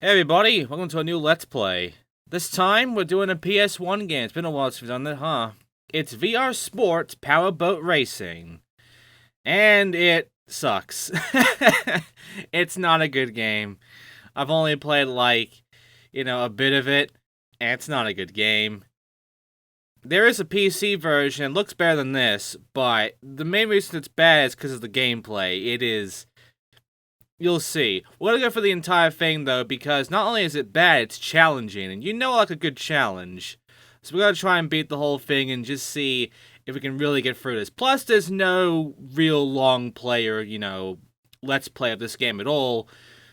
Hey everybody, welcome to a new Let's Play. This time, we're doing a PS1 game. It's been a while since we've done that, huh? It's VR Sports Powerboat Racing. And it sucks. It's not a good game. I've only played a bit of it, and it's not a good game. There is a PC version, it looks better than this, but the main reason it's bad is because of the gameplay. It is... You'll see. We're gonna go for the entire thing, though, because not only is it bad, it's challenging, and you know I like a good challenge. So we're gonna try and beat the whole thing and just see if we can really get through this. Plus, there's no real long player, let's play of this game at all.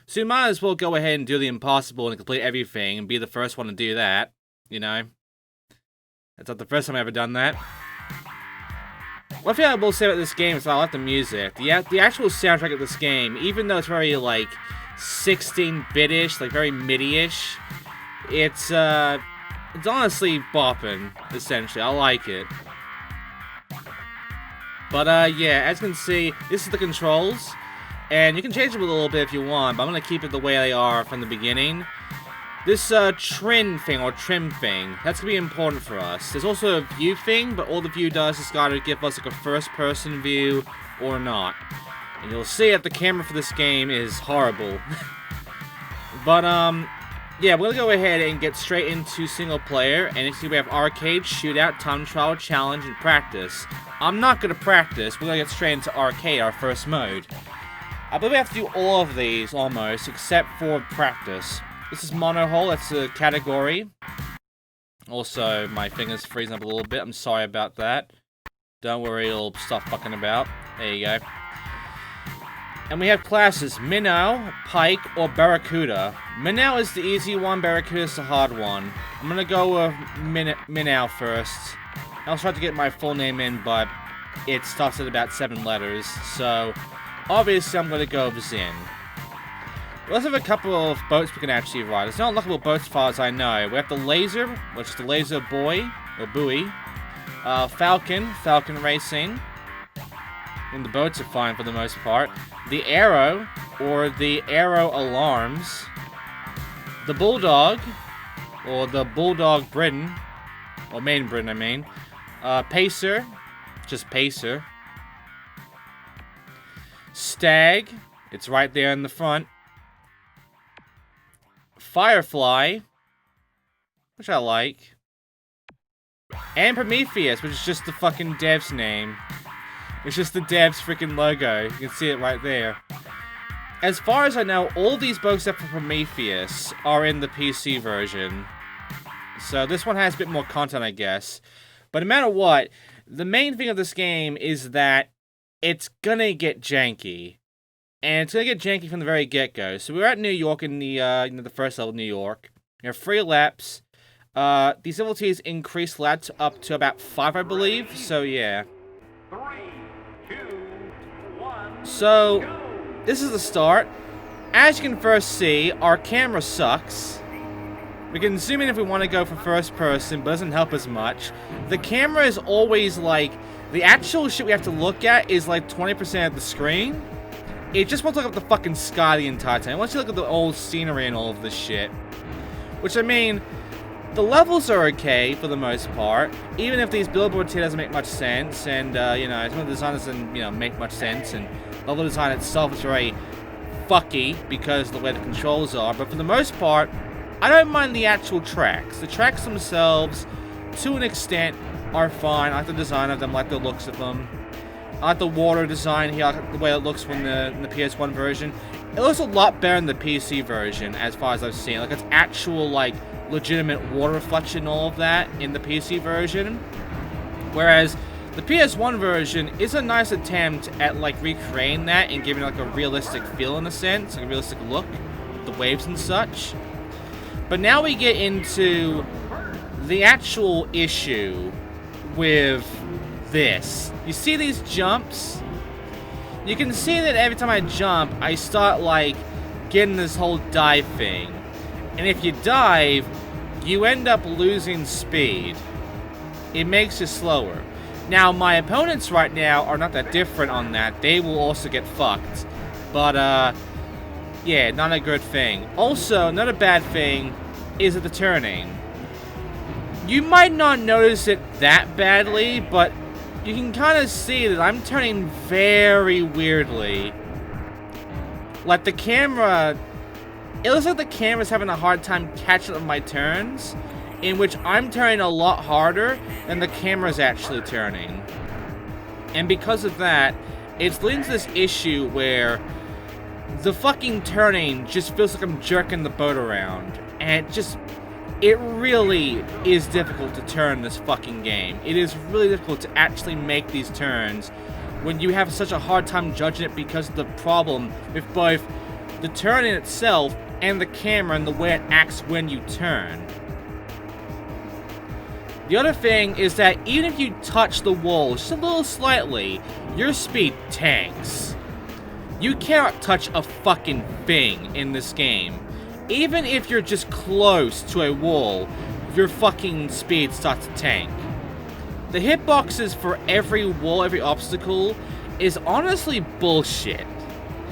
So you might as well go ahead and do the impossible and complete everything and be the first one to do that, That's not the first time I've ever done that. One thing I will say about this game is I like the music. The actual soundtrack of this game, even though it's very, 16-bit-ish, very MIDI-ish, it's honestly bopping, essentially. I like it. But, yeah, as you can see, this is the controls, and you can change them a little bit if you want, but I'm going to keep it the way they are from the beginning. This trim thing, that's going to be important for us. There's also a view thing, but all the view does is got to give us a first-person view or not. And you'll see that the camera for this game is horrible. But, yeah, we're going to go ahead and get straight into single player. And you see we have arcade, shootout, time trial, challenge, and practice. I'm not going to practice. We're going to get straight into arcade, our first mode. I believe we have to do all of these, almost, except for practice. This is Monohull, that's a category. Also, my finger's freezing up a little bit, I'm sorry about that. Don't worry, it'll stop fucking about. There you go. And we have classes, Minnow, Pike, or Barracuda. Minnow is the easy one, Barracuda is the hard one. I'm gonna go with Minnow first. I was trying to get my full name in, but it starts at about 7 letters, so obviously I'm gonna go with Xin. We also have a couple of boats we can actually ride. There's no unlockable boats as far as I know. We have the Laser, which is the Laser Boy, or Buoy. Falcon Racing. And the boats are fine for the most part. The Arrow, or the Arrow Alarms. The Bulldog, or the Bulldog Britain. Or Main Britain, I mean. Pacer, just Pacer. Stag, it's right there in the front. Firefly, which I like, and Prometheus, which is just the fucking dev's name. It's just the dev's freaking logo. You can see it right there. As far as I know, all these boats except for Prometheus are in the PC version. So this one has a bit more content, I guess. But no matter what, the main thing of this game is that it's gonna get janky. And it's going to get janky from the very get-go. So we're at New York in the the first level of New York. We have 3 laps. These abilities increase laps up to about 5, I believe. So, yeah. 3, 2, 1, so, go. This is the start. As you can first see, our camera sucks. We can zoom in if we want to go for first person, but it doesn't help as much. The camera is always, the actual shit we have to look at is, 20% of the screen. It just won't look up the fucking sky the entire time. Once you look at the old scenery and all of this shit. Which, I mean, the levels are okay for the most part. Even if these billboards here doesn't make much sense. And, some of the design doesn't, make much sense. And the level design itself is very fucky because of the way the controls are. But for the most part, I don't mind the actual tracks. The tracks themselves, to an extent, are fine. I like the design of them, I like the looks of them. I like the water design here, I like the way it looks from the PS1 version. It looks a lot better in the PC version, as far as I've seen. It's actual, legitimate water reflection and all of that in the PC version. Whereas, the PS1 version is a nice attempt at, recreating that and giving it, a realistic feel in a sense, a realistic look, with the waves and such. But now we get into the actual issue with this. You see these jumps? You can see that every time I jump, I start, getting this whole dive thing. And if you dive, you end up losing speed. It makes you slower. Now, my opponents right now are not that different on that. They will also get fucked. But, Yeah, not a good thing. Also, another bad thing is the turning. You might not notice it that badly, but you can kind of see that I'm turning very weirdly. Like the camera, it looks like the camera's having a hard time catching up with my turns, in which I'm turning a lot harder than the camera's actually turning. And because of that, it's leading to this issue where the fucking turning just feels like I'm jerking the boat around. And it really is difficult to turn this fucking game. It is really difficult to actually make these turns when you have such a hard time judging it because of the problem with both the turn in itself and the camera and the way it acts when you turn. The other thing is that even if you touch the wall just a little slightly, your speed tanks. You cannot touch a fucking thing in this game. Even if you're just close to a wall, your fucking speed starts to tank. The hitboxes for every wall, every obstacle, is honestly bullshit.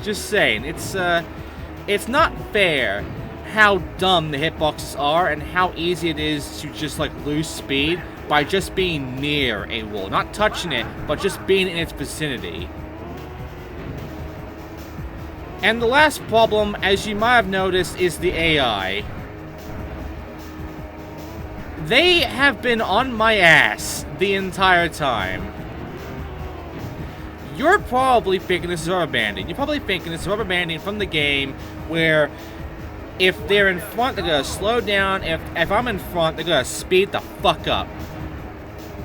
Just saying, it's not fair how dumb the hitboxes are and how easy it is to just like lose speed by just being near a wall. Not touching it, but just being in its vicinity. And the last problem, as you might have noticed, is the AI. They have been on my ass the entire time. You're probably thinking this is rubber banding. You're probably thinking this is rubber banding from the game where if they're in front, they're gonna slow down. If I'm in front, they're gonna speed the fuck up.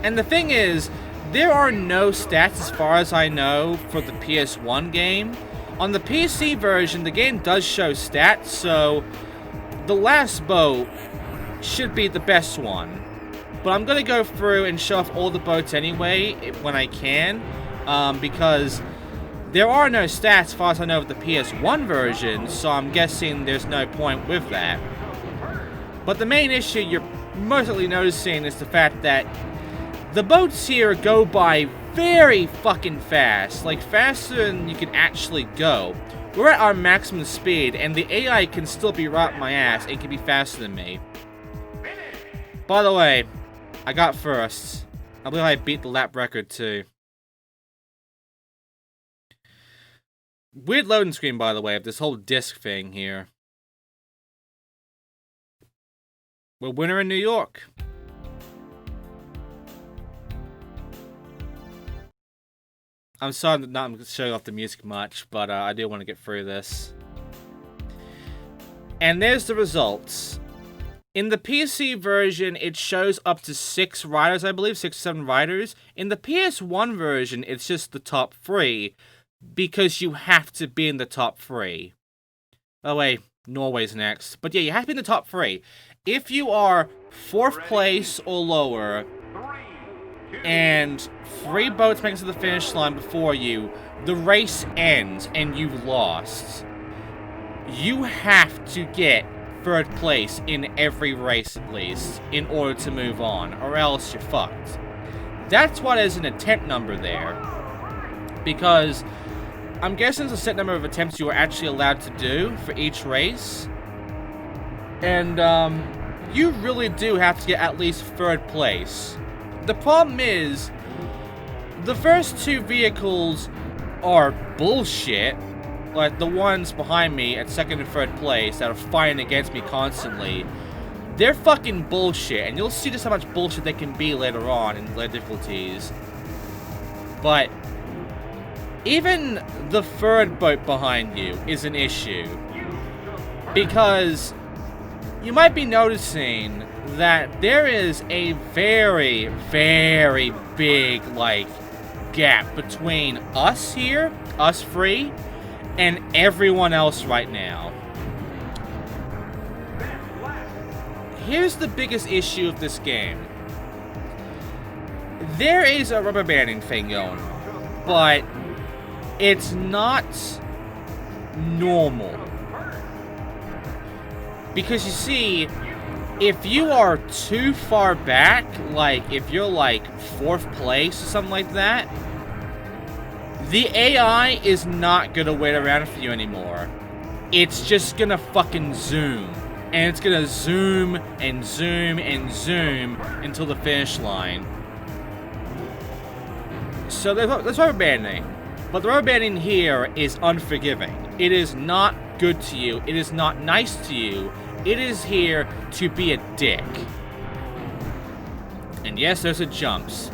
And the thing is, there are no stats as far as I know for the PS1 game. On the PC version, the game does show stats, so the last boat should be the best one. But I'm going to go through and show off all the boats anyway, when I can, because there are no stats as far as I know of the PS1 version, so I'm guessing there's no point with that. But the main issue you're mostly noticing is the fact that the boats here go by very fucking fast, like faster than you can actually go. We're at our maximum speed, and the AI can still be right up my ass. It can be faster than me. By the way, I got first. I believe I beat the lap record too. Weird loading screen, by the way, of this whole disc thing here. We're winner in New York. I'm sorry that not showing off the music much, but I do want to get through this. And there's the results. In the PC version, it shows up to 6 riders, I believe, 6 or 7 riders. In the PS1 version, it's just the top 3, because you have to be in the top 3. By the way, Norway's next. But yeah, you have to be in the top 3. If you are 4th place or lower, and 3 boats make it to the finish line before you, the race ends and you've lost. You have to get 3rd place in every race at least in order to move on, or else you're fucked. That's why there's an attempt number there, because I'm guessing there's a set number of attempts you are actually allowed to do for each race, and you really do have to get at least 3rd place. The problem is, the first 2 vehicles are bullshit. Like, the ones behind me at 2nd and 3rd place that are fighting against me constantly. They're fucking bullshit, and you'll see just how much bullshit they can be later on in later difficulties. But even the 3rd boat behind you is an issue. Because you might be noticing that there is a very, very big, like, gap between us here, us 3, and everyone else right now. Here's the biggest issue of this game. There is a rubber banding thing going on, but it's not normal. Because you see, if you are too far back, like if you're like 4th place or something like that, the AI is not gonna wait around for you anymore. it's just gonna fucking zoom. And it's gonna zoom and zoom and zoom until the finish line. So there's rubber banding. But the rubber banding here is unforgiving. It is not good to you. It is not nice to you. It is here to be a dick. And yes, there's the jumps.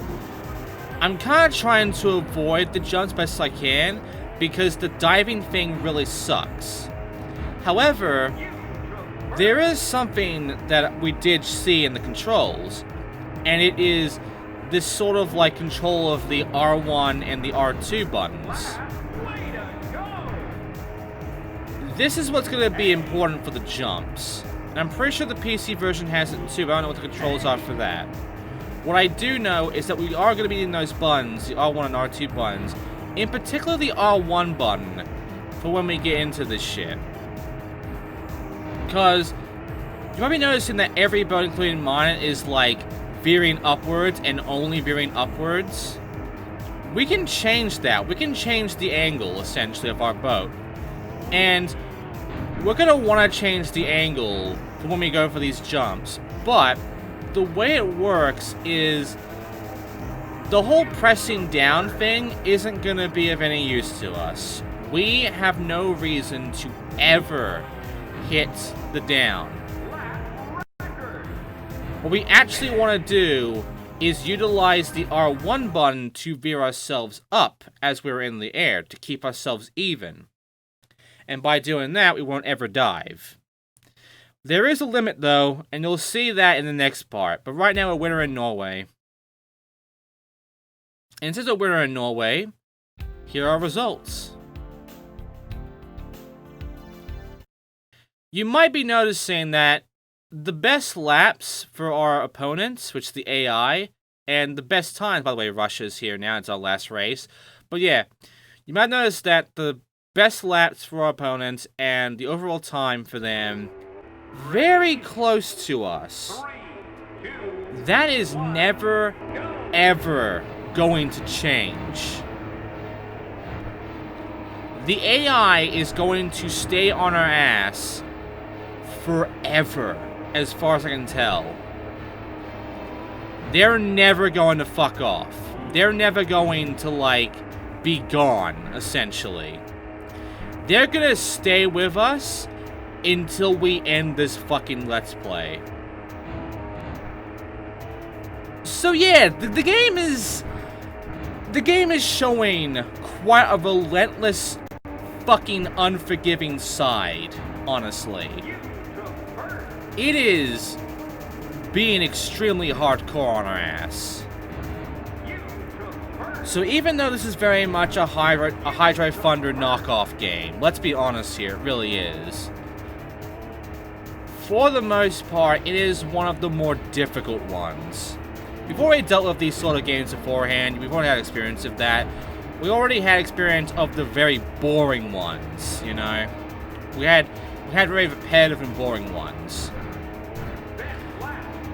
I'm kind of trying to avoid the jumps best I can, because the diving thing really sucks. However, there is something that we did see in the controls, and it is this sort of like control of the R1 and the R2 buttons. This is what's going to be important for the jumps. And I'm pretty sure the PC version has it too, but I don't know what the controls are for that. What I do know is that we are going to be needing those buttons, the R1 and R2 buttons, in particular the R1 button, for when we get into this shit. Because you might be noticing that every boat, including mine, is like veering upwards and only veering upwards. We can change that. We can change the angle, essentially, of our boat. And we're going to want to change the angle for when we go for these jumps. But the way it works is the whole pressing down thing isn't going to be of any use to us. We have no reason to ever hit the down. What we actually want to do is utilize the R1 button to veer ourselves up as we're in the air, to keep ourselves even. And by doing that, we won't ever dive. There is a limit, though, and you'll see that in the next part. But right now, we're in Norway. And since we're in Norway, here are our results. You might be noticing that the best laps for our opponents, which is the AI, and the best times, by the way, Russia's here now, it's our last race. But yeah, you might notice that the best laps for our opponents and the overall time for them very close to us. That is never, ever going to change. The AI is going to stay on our ass forever, as far as I can tell. They're never going to fuck off. They're never going to, like, be gone, essentially. They're gonna stay with us until we end this fucking Let's Play. So yeah, the game is showing quite a relentless, fucking unforgiving side, honestly. It is being extremely hardcore on our ass. So even though this is very much a Hydro Thunder knockoff game, let's be honest here, it really is. For the most part, it is one of the more difficult ones. We've already dealt with these sort of games beforehand, we've already had experience of that. We already had experience of the very boring ones, you know? We had very repetitive and boring ones.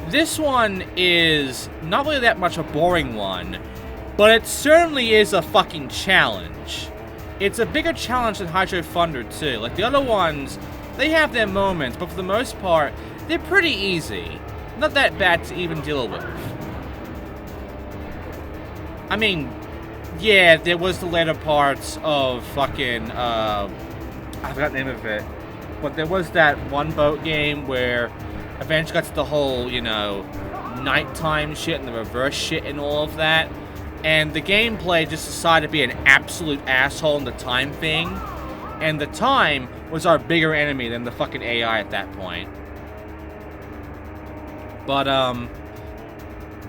This one is not really that much a boring one, but it certainly is a fucking challenge. It's a bigger challenge than Hydro Thunder too. Like the other ones, they have their moments, but for the most part, they're pretty easy. Not that bad to even deal with. I mean, yeah, there was the later parts of fucking, I forgot the name of it. But there was that one boat game where eventually got to the whole, you know, nighttime shit and the reverse shit and all of that. And the gameplay just decided to be an absolute asshole in the time thing. And the time was our bigger enemy than the fucking AI at that point. But,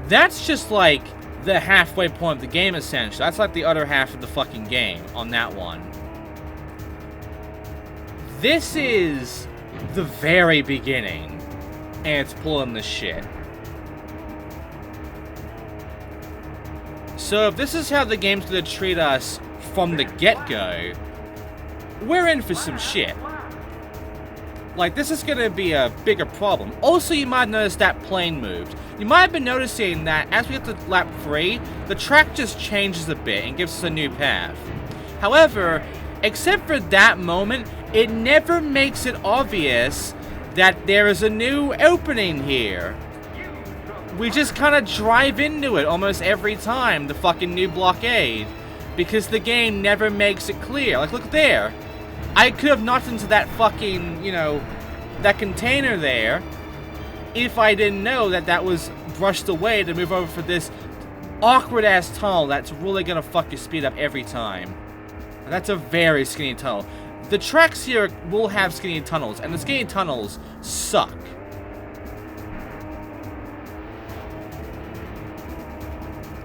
that's just like the halfway point of the game, essentially. That's like the other half of the fucking game on that one. This is the very beginning, and it's pulling the shit. So if this is how the game's gonna treat us from the get-go, we're in for some shit. Like, this is gonna be a bigger problem. Also, you might notice that plane moved. You might have been noticing that as we get to lap 3, the track just changes a bit and gives us a new path. However, Except for that moment, it never makes it obvious that there is a new opening here. We just kind of drive into it almost every time, the fucking new blockade. Because the game never makes it clear. Like, look there. I could have knocked into that fucking, you know, that container there if I didn't know that that was brushed away to move over for this awkward-ass tunnel that's really gonna fuck your speed up every time. And that's a very skinny tunnel. The tracks here will have skinny tunnels, and the skinny tunnels suck.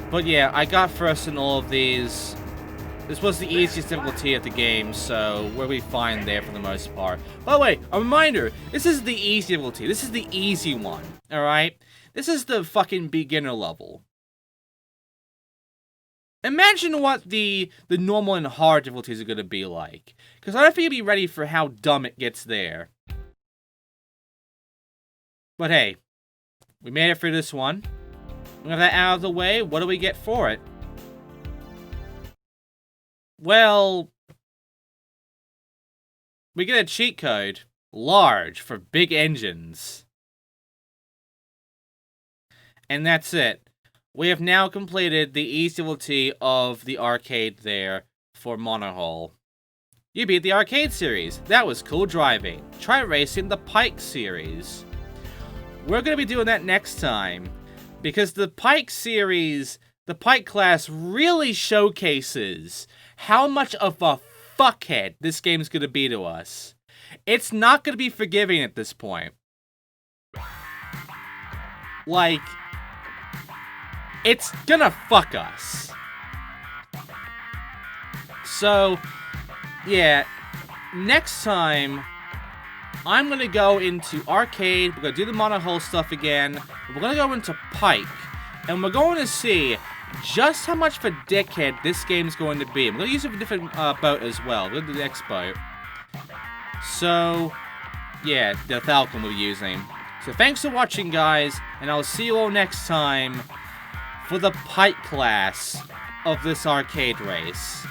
But yeah, I got first in all of these. This was the easiest difficulty of the game, so we'll be fine there for the most part. By the way, a reminder, this is the easy difficulty. This is the easy one, alright? This is the fucking beginner level. Imagine what the normal and hard difficulties are going to be like. Because I don't think you'll be ready for how dumb it gets there. But hey, we made it through this one. We have that out of the way. What do we get for it? Well, we get a cheat code. Large for big engines. And that's it. We have now completed the easy difficulty of the arcade there for Monohull. You beat the arcade series. That was cool driving. Try racing the Pike series. We're going to be doing that next time. Because the Pike series, the Pike class really showcases how much of a fuckhead this game's going to be to us. It's not going to be forgiving at this point. Like, it's gonna fuck us. So, yeah, next time, I'm gonna go into arcade, we're gonna do the Monohull stuff again, we're gonna go into Pike, and we're going to see just how much of a dickhead this game's going to be. I'm gonna use a different boat as well, we're gonna do the next boat. So, yeah, the Falcon we'll be using. So thanks for watching, guys, and I'll see you all next time for the Pike class of this arcade race.